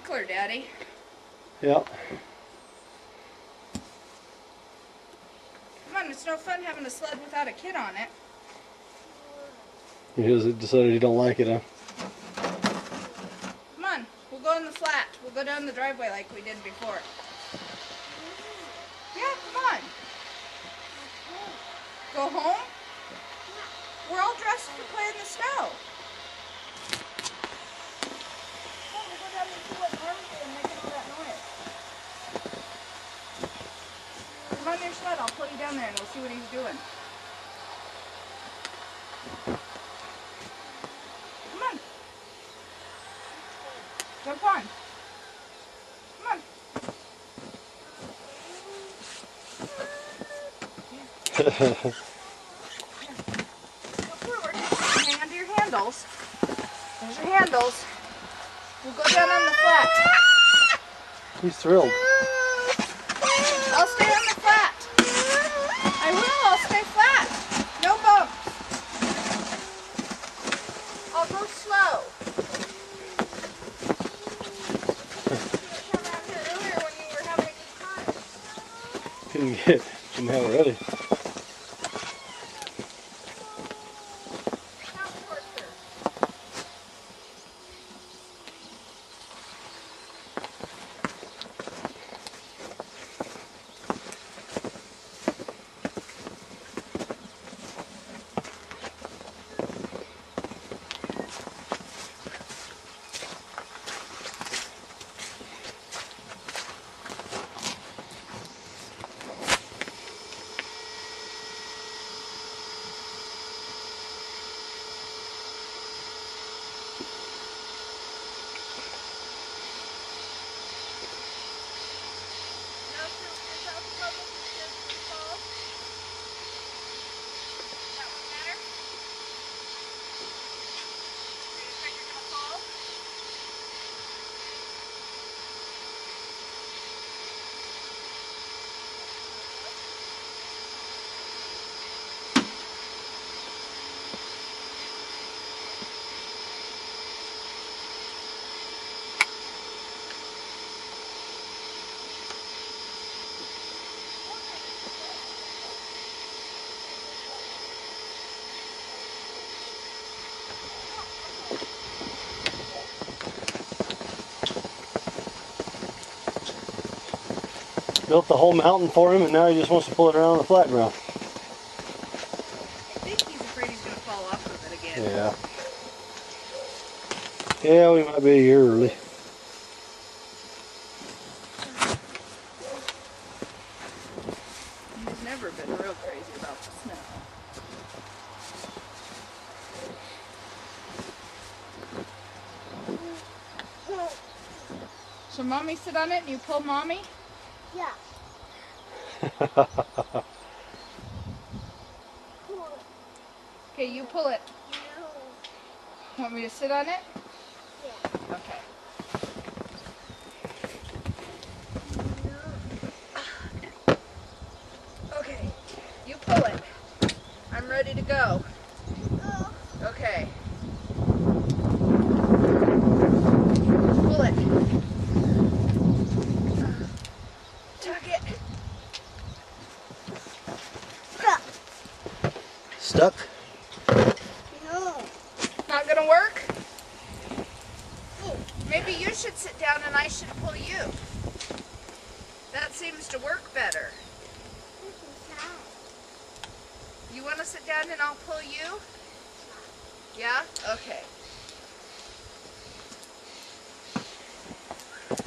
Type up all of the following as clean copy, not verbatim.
sprinkler, Daddy. Yeah. Come on, it's no fun having a sled without a kid on it. He just decided he don't like it, huh? Come on, we'll go in the flat. We'll go down the driveway like we did before. Yeah, come on. Go home? We're all dressed to play in the snow. Come on, we'll go down and see what Norm's doing making all that noise. Come on your sled, I'll pull you down there and we'll see what he's doing. Come on. Jump on. Come on. Go forward. Hang onto your handles. There's your handles. We'll go down on the flat. He's thrilled. I'll stay on the flat. I will. I'll stay flat. No bumps. I'll go slow. You came out here earlier when you were having a good time. Didn't have it ready. Now towards her. Built the whole mountain for him, and now he just wants to pull it around on the flat ground. I think he's afraid he's going to fall off of it again. Yeah. Yeah, we might be a year early. He's never been real crazy about the snow. So Mommy sit on it and you pull Mommy? Yeah. Okay, you pull it. No. Want me to sit on it? Yeah. Okay. Okay, you pull it. I'm ready to go. Oh. Okay. Pull it. Tug it. Stuck? No. Not gonna work? Maybe you should sit down and I should pull you. That seems to work better. You want to sit down and I'll pull you? Yeah? Okay.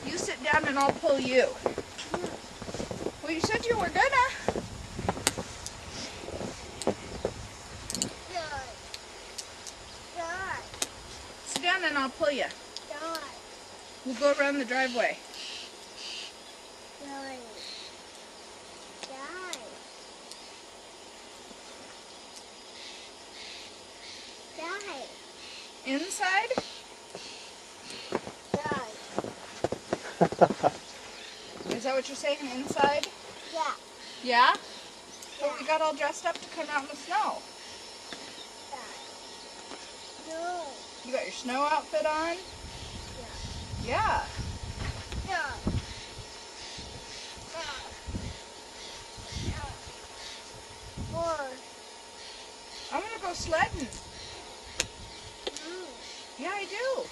You sit down and I'll pull you. Well, you said you were gonna. Sit down and I'll pull you. We'll go around the driveway. Inside? Is that what you're saying? Inside? Yeah. Yeah? But we got all dressed up to come out in the snow. No. You got your snow outfit on? Yeah. Yeah. Yeah. Four. I want to go sledding. No. Yeah, I do.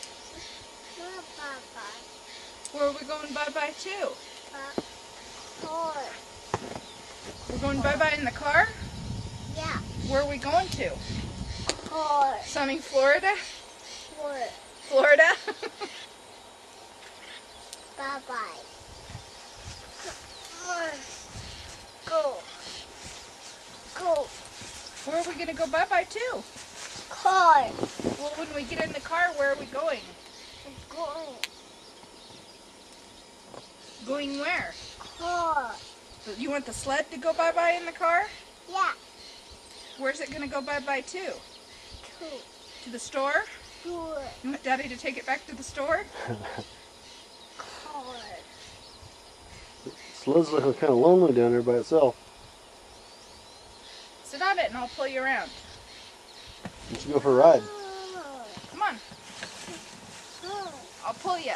Not Papa. Where are we going bye-bye to? Four. We're going bye-bye in the car? Yeah. Where are we going to? Four. Sunny Florida? Four. Florida? Bye-bye. Go. Go. Where are we going to go bye-bye to? Car. Well, when we get in the car, where are we going? Going. Going where? Car. You want the sled to go bye-bye in the car? Yeah. Where's it going to go bye-bye to? Two. To the store? Four. You want Daddy to take it back to the store? Car. Sled's looking kind of lonely down there by itself. Sit on it and I'll pull you around. Let's go for a ride. Come on, I'll pull you.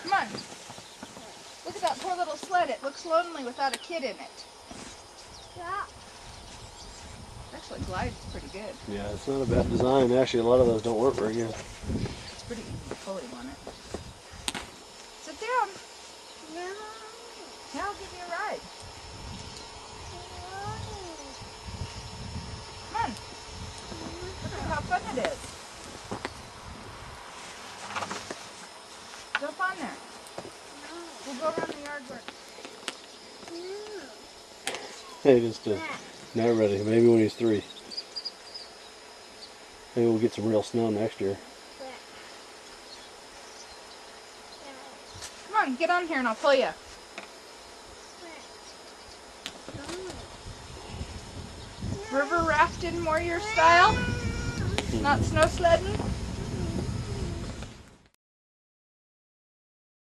Come on. Look at that poor little sled. It looks lonely without a kid in it. Yeah. Actually glides pretty good. Yeah, it's not a bad design. Actually, a lot of those don't work very good. It's pretty easy to pull him on it. Sit down. No. Now I'll give you a ride. Come on. Look at how fun it is. Jump on there. We'll go around the yard work. Hey, just not ready. Maybe when he's 3. Maybe we'll get some real snow next year. Come on, get on here and I'll pull you. River rafting more your style? Not snow sledding?